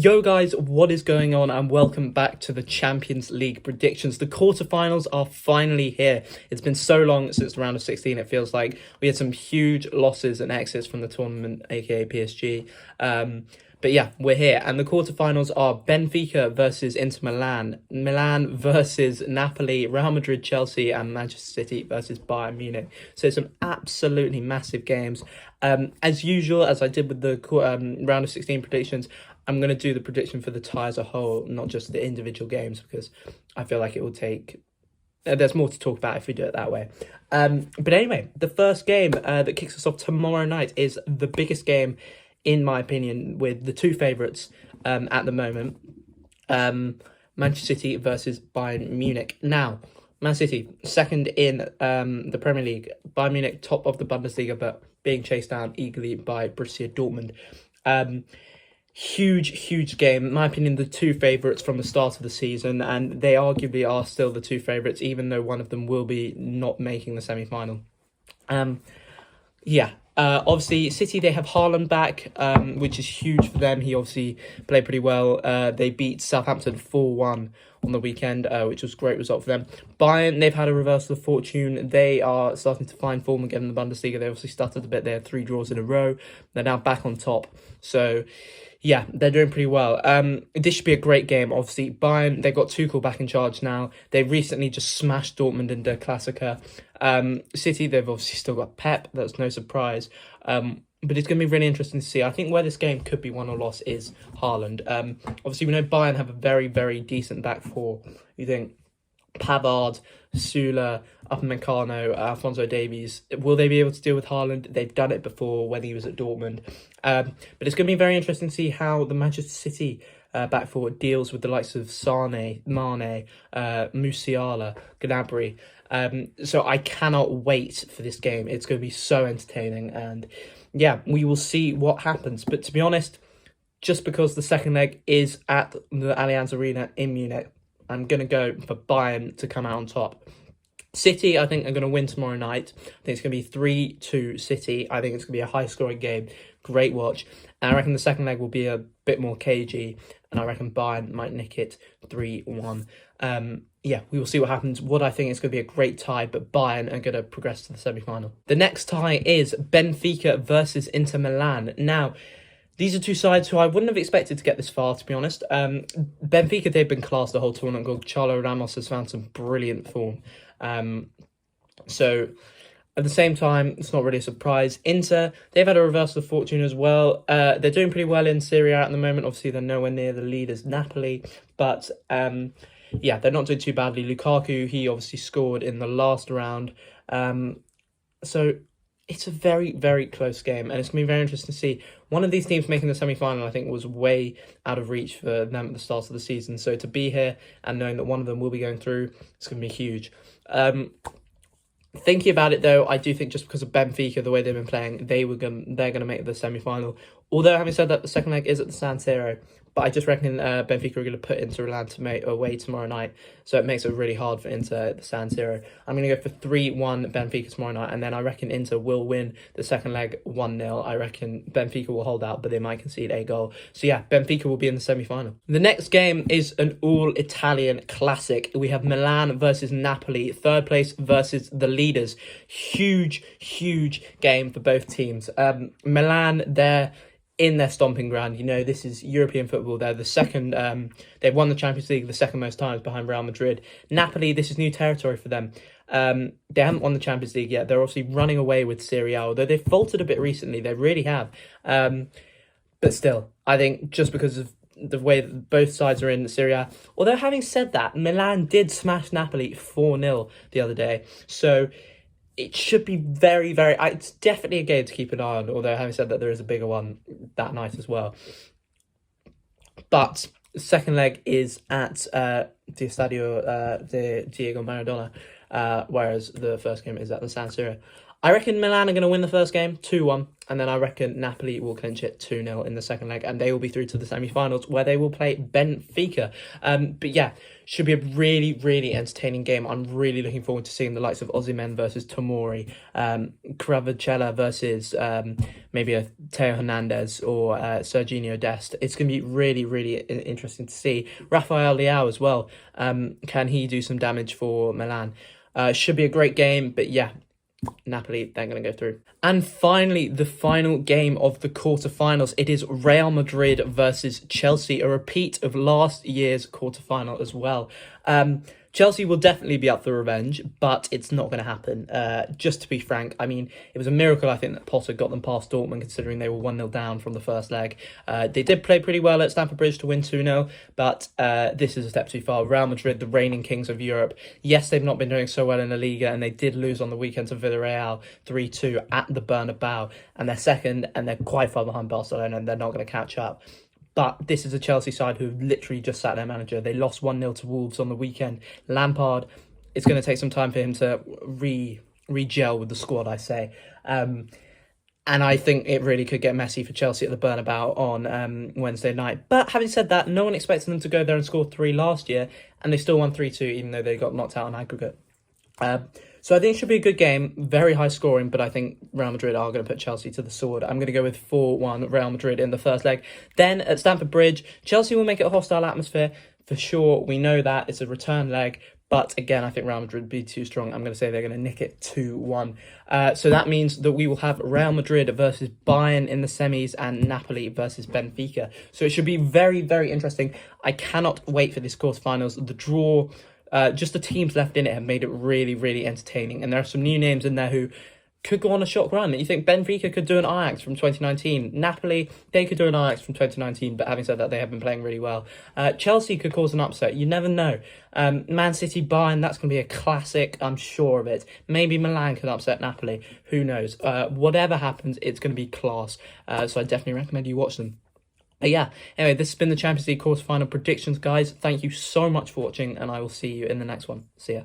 Yo guys, what is going on, and welcome back to the Champions League predictions. The quarterfinals are finally here. It's been so long since the round of 16, it feels like. We had some huge losses and exits from the tournament, aka PSG. But yeah, we're here, and the quarterfinals are Benfica versus Inter Milan, Milan versus Napoli, Real Madrid, Chelsea, and Manchester City versus Bayern Munich. So some absolutely massive games. As usual, as I did with the round of 16 predictions, I'm going to do the prediction for the tie as a whole, not just the individual games, because I feel like it will take... there's more to talk about if we do it that way. But anyway, the first game that kicks us off tomorrow night is the biggest game, in my opinion, with the two favourites at the moment. Manchester City versus Bayern Munich. Now, Man City, second in the Premier League. Bayern Munich, top of the Bundesliga, but being chased down eagerly by Borussia Dortmund. Huge game. In my opinion, the two favourites from the start of the season, and they arguably are still the two favourites, even though one of them will be not making the semi-final. Obviously, City, they have Haaland back, which is huge for them. He obviously played pretty well. They beat Southampton 4-1 on the weekend, which was a great result for them. Bayern, they've had a reversal of fortune. They are starting to find form again in the Bundesliga. They obviously stuttered a bit. They had 3 draws in a row. They're now back on top. So, yeah, they're doing pretty well. This should be a great game. Obviously, Bayern, they've got Tuchel back in charge now. They recently just smashed Dortmund in Der Klassiker. City, they've obviously still got Pep. That's no surprise. But it's going to be really interesting to see. I think where this game could be won or lost is Haaland. Obviously, we know Bayern have a very decent back four. You think Pavard, Süle, Upamecano, Alphonso Davies. Will they be able to deal with Haaland? They've done it before when he was at Dortmund. But it's going to be very interesting to see how the Manchester City back four deals with the likes of Sane, Mane, Musiala, Gnabry. So I cannot wait for this game. It's going to be so entertaining, and yeah, we will see what happens. But to be honest, just because the second leg is at the Allianz Arena in Munich, I'm going to go for Bayern to come out on top. City, I think, are going to win tomorrow night. I think it's going to be 3-2 City. I think it's going to be a high-scoring game. Great watch. And I reckon the second leg will be a bit more cagey, and I reckon Bayern might nick it 3-1. Yeah, we will see what happens. What I think is going to be a great tie, but Bayern are going to progress to the semi-final. The next tie is Benfica versus Inter Milan. Now, these are two sides who I wouldn't have expected to get this far, to be honest. Benfica, they've been class the whole tournament. Gonçalo Ramos has found some brilliant form. So, at the same time, it's not really a surprise. Inter, they've had a reversal of fortune as well. They're doing pretty well in Serie A at the moment. Obviously, they're nowhere near the leaders, Napoli. But, yeah, they're not doing too badly. Lukaku, he obviously scored in the last round. So, it's a very close game, and it's going to be very interesting to see. One of these teams making the semi-final, I think, was way out of reach for them at the start of the season. So to be here and knowing that one of them will be going through, it's going to be huge. Thinking about it, though, I do think just because of Benfica, the way they've been playing, they're going to make the semi-final. Although, having said that, the second leg is at the San Siro. But I just reckon Benfica are going to put Inter Milan away tomorrow night. So it makes it really hard for Inter at the San Siro. I'm going to go for 3-1 Benfica tomorrow night. And then I reckon Inter will win the second leg 1-0. I reckon Benfica will hold out, but they might concede a goal. So yeah, Benfica will be in the semi-final. The next game is an all-Italian classic. We have Milan versus Napoli. Third place versus the leaders. Huge game for both teams. Milan, they're in their stomping ground. You know, this is European football. They're the second, they've won the Champions League the second most times behind Real Madrid. Napoli, this is new territory for them. They haven't won the Champions League yet. They're obviously running away with Serie A, although they've faltered a bit recently. They really have. But still, I think just because of the way that both sides are in Serie A. Although having said that, Milan did smash Napoli 4-0 the other day. So it should be very... It's definitely a game to keep an eye on, although having said that, there is a bigger one that night as well. But the second leg is at the Estadio de Diego Maradona, whereas the first game is at the San Siro. I reckon Milan are going to win the first game 2-1, and then I reckon Napoli will clinch it 2-0 in the second leg, and they will be through to the semi-finals where they will play Benfica. But yeah, should be a really, really entertaining game. I'm really looking forward to seeing the likes of Osimhen versus Tomori, Kvaratskhhelia versus maybe a Teo Hernandez or Serginho Dest. It's going to be really, really interesting to see. Rafael Leao as well. Can he do some damage for Milan? Should be a great game, but yeah, Napoli, they're going to go through. And finally, the final game of the quarterfinals. It is Real Madrid versus Chelsea, a repeat of last year's quarterfinal as well. Chelsea will definitely be up for revenge, but it's not going to happen. Just to be frank, I mean, it was a miracle, I think, that Potter got them past Dortmund, considering they were 1-0 down from the first leg. They did play pretty well at Stamford Bridge to win 2-0, but this is a step too far. Real Madrid, the reigning kings of Europe. Yes, they've not been doing so well in La Liga, and they did lose on the weekend to Villarreal 3-2 at the Bernabeu, and they're second, and they're quite far behind Barcelona, and they're not going to catch up. But this is a Chelsea side who have literally just sacked their manager. They lost 1-0 to Wolves on the weekend. Lampard, it's going to take some time for him to re-gel with the squad, I say. And I think it really could get messy for Chelsea at the Bernabeu on Wednesday night. But having said that, no one expected them to go there and score 3 last year. And they still won 3-2, even though they got knocked out on aggregate. So I think it should be a good game, very high scoring, but I think Real Madrid are going to put Chelsea to the sword. I'm going to go with 4-1 Real Madrid in the first leg. Then at Stamford Bridge, Chelsea will make it a hostile atmosphere for sure. We know that it's a return leg, but again, I think Real Madrid will be too strong. I'm going to say they're going to nick it 2-1. So that means that we will have Real Madrid versus Bayern in the semis and Napoli versus Benfica. So it should be very, very interesting. I cannot wait for this quarterfinals. The draw, just the teams left in it have made it really, really entertaining. And there are some new names in there who could go on a shock run. You think Benfica could do an Ajax from 2019. Napoli, they could do an Ajax from 2019. But having said that, they have been playing really well. Chelsea could cause an upset. You never know. Man City, Bayern, that's going to be a classic. I'm sure of it. Maybe Milan can upset Napoli. Who knows? Whatever happens, it's going to be class. So I definitely recommend you watch them. Yeah, anyway, this has been the Champions League quarterfinal predictions, guys. Thank you so much for watching, and I will see you in the next one. See ya.